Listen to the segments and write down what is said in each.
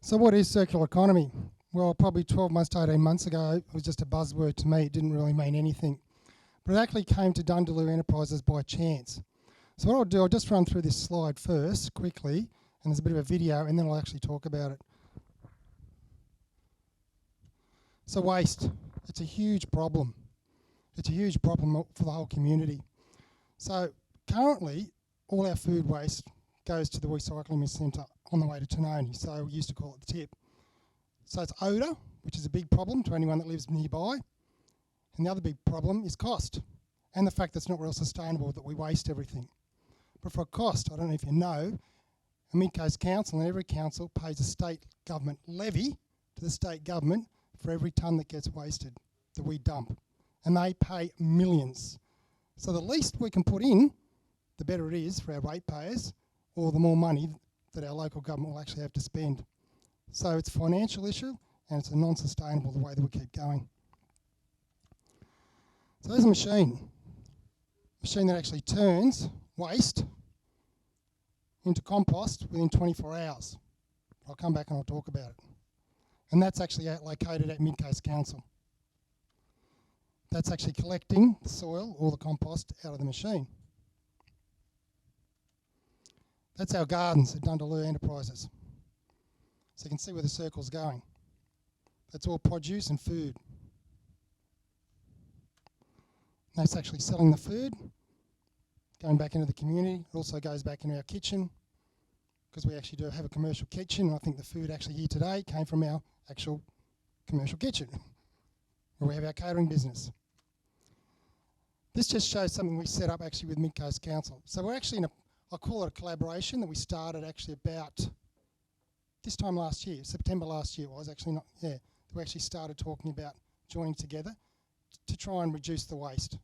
So what is circular economy? Well, probably 12 months to 18 months ago, it was just a buzzword to me. It didn't really mean anything. But it actually came to Dundaloo Enterprises by chance. So what I'll do, I'll just run through this slide first, quickly, and there's a bit of a video, and then I'll actually talk about it. So waste, it's a huge problem. It's a huge problem for the whole community. So currently, all our food waste goes to the recycling centre on the way to Tononi, so we used to call it the tip. So it's odour, which is a big problem to anyone that lives nearby, and the other big problem is cost, and the fact that it's not real sustainable that we waste everything. But for a cost, I don't know if you know, a Mid-Coast Council and every council pays a state government levy to the state government for every tonne that gets wasted, that we dump, and they pay millions. So the least we can put in, the better it is for our ratepayers, or the more money that our local government will actually have to spend. So it's a financial issue, and it's a non-sustainable the way that we keep going. So there's a machine that actually turns waste into compost within 24 hours. I'll come back and I'll talk about it. And that's actually located at Mid-Coast Council. That's actually collecting the soil or the compost out of the machine. That's our gardens at Dundaloo Enterprises. So you can see where the circle's going. That's all produce and food. That's actually selling the food, going back into the community. It also goes back into our kitchen, because we actually do have a commercial kitchen, and I think the food actually here today came from our actual commercial kitchen, where we have our catering business. This just shows something we set up actually with Mid-Coast Council. So we're actually in I call it a collaboration that we started actually about this time last year, September last year was actually not, yeah. We actually started talking about joining together to try and reduce the waste.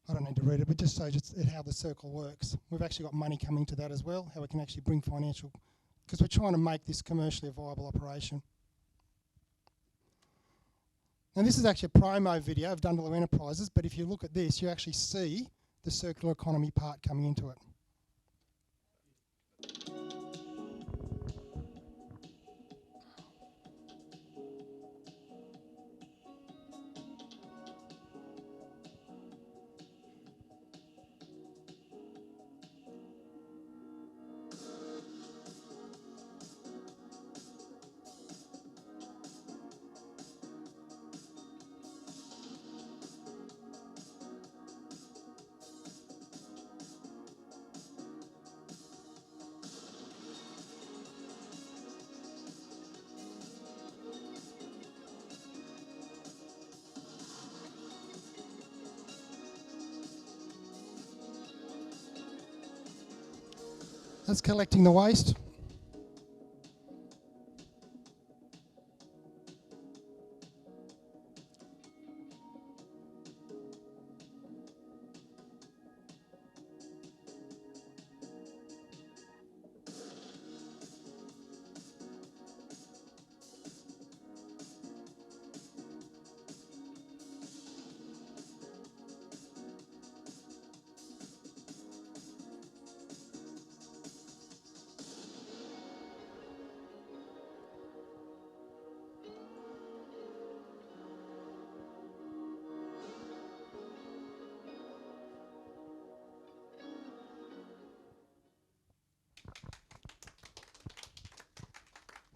I don't need to read it, but just shows how the circle works. We've actually got money coming to that as well, how we can actually bring financial, because we're trying to make this commercially a viable operation. Now this is actually a promo video of Dundaloo Enterprises, but if you look at this, you actually see the circular economy part coming into it. That's collecting the waste.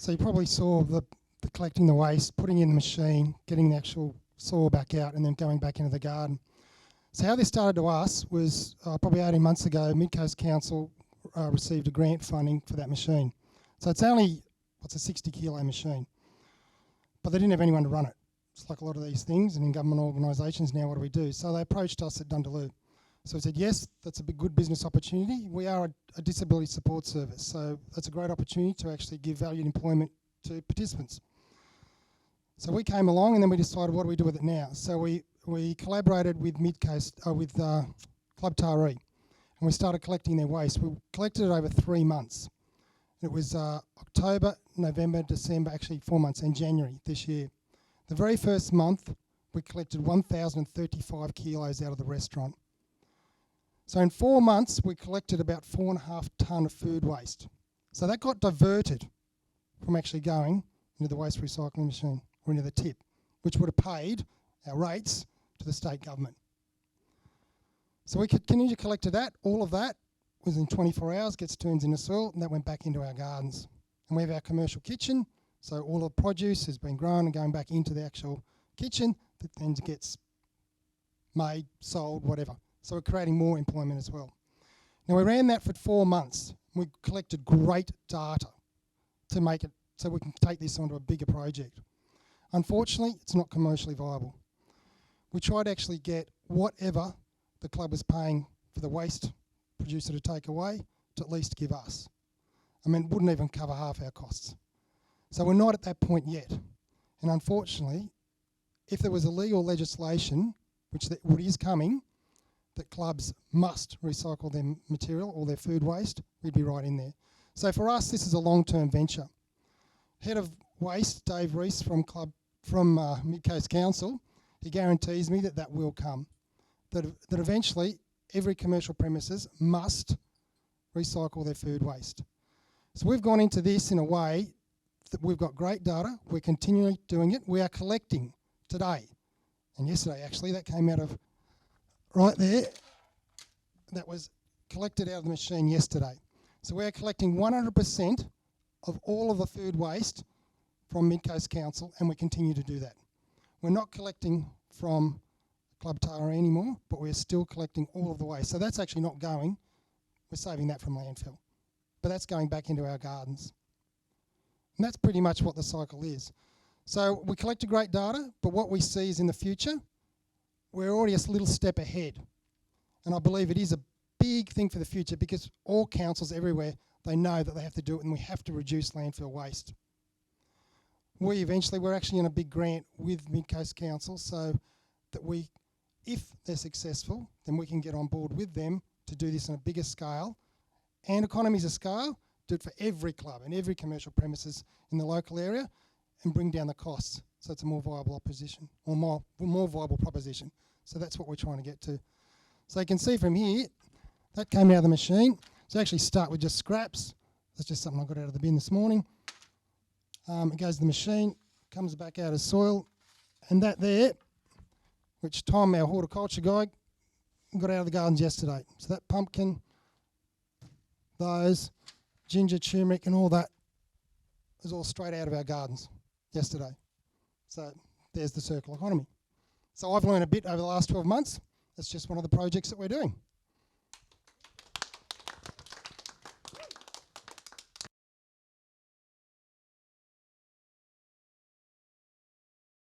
So you probably saw the collecting the waste, putting in the machine, getting the actual soil back out, and then going back into the garden. So how this started to us was probably 18 months ago, Mid-Coast Council received a grant funding for that machine. So it's only, what's a 60 kilo machine, but they didn't have anyone to run it. It's like a lot of these things, and in government organisations now, what do we do? So they approached us at Dundaloo. So we said, yes, that's a big, good business opportunity. We are a disability support service, so that's a great opportunity to actually give valued employment to participants. So we came along, and then we decided, what do we do with it now? So we collaborated with with Club Taree, and we started collecting their waste. We collected it over 3 months. It was October, November, December, actually 4 months, and January this year. The very first month, we collected 1,035 kilos out of the restaurant. So in 4 months, we collected about 4.5 tonne of food waste. So that got diverted from actually going into the waste recycling machine or into the tip, which would have paid our rates to the state government. So we continued to collect that. All of that within 24 hours gets turned into soil, and that went back into our gardens. And we have our commercial kitchen, so all the produce has been grown and going back into the actual kitchen that then gets made, sold, whatever. So we're creating more employment as well. Now we ran that for 4 months. We collected great data to make it so we can take this onto a bigger project. Unfortunately, it's not commercially viable. We tried to actually get whatever the club was paying for the waste producer to take away to at least give us. I mean, it wouldn't even cover half our costs. So we're not at that point yet. And unfortunately, if there was a legal legislation, which is coming, that clubs must recycle their material or their food waste, we'd be right in there. So for us, this is a long-term venture. Head of Waste, Dave Rees from Mid Coast Council, he guarantees me that that will come. That eventually every commercial premises must recycle their food waste. So we've gone into this in a way that we've got great data, we're continually doing it, we are collecting today. And yesterday actually, that came out of right there, that was collected out of the machine yesterday. So we're collecting 100% of all of the food waste from Mid Coast Council, and we continue to do that. We're not collecting from Club Tara anymore, but we're still collecting all of the waste. So that's actually not going, we're saving that from landfill. But that's going back into our gardens. And that's pretty much what the cycle is. So we collected great data, but what we see is in the future, we're already a little step ahead. And I believe it is a big thing for the future because all councils everywhere, they know that they have to do it and we have to reduce landfill waste. We're actually in a big grant with Mid Coast Council so that if they're successful, then we can get on board with them to do this on a bigger scale. And economies of scale, do it for every club and every commercial premises in the local area and bring down the costs so it's a more viable opposition or more viable proposition. So that's what we're trying to get to. So you can see from here, that came out of the machine. So actually start with just scraps. That's just something I got out of the bin this morning. It goes to the machine, comes back out as soil, and that there, which Tom, our horticulture guy, got out of the gardens yesterday. So that pumpkin, those, ginger, turmeric and all that is all straight out of our gardens yesterday. So there's the circular economy. So I've learned a bit over the last 12 months. That's just one of the projects that we're doing.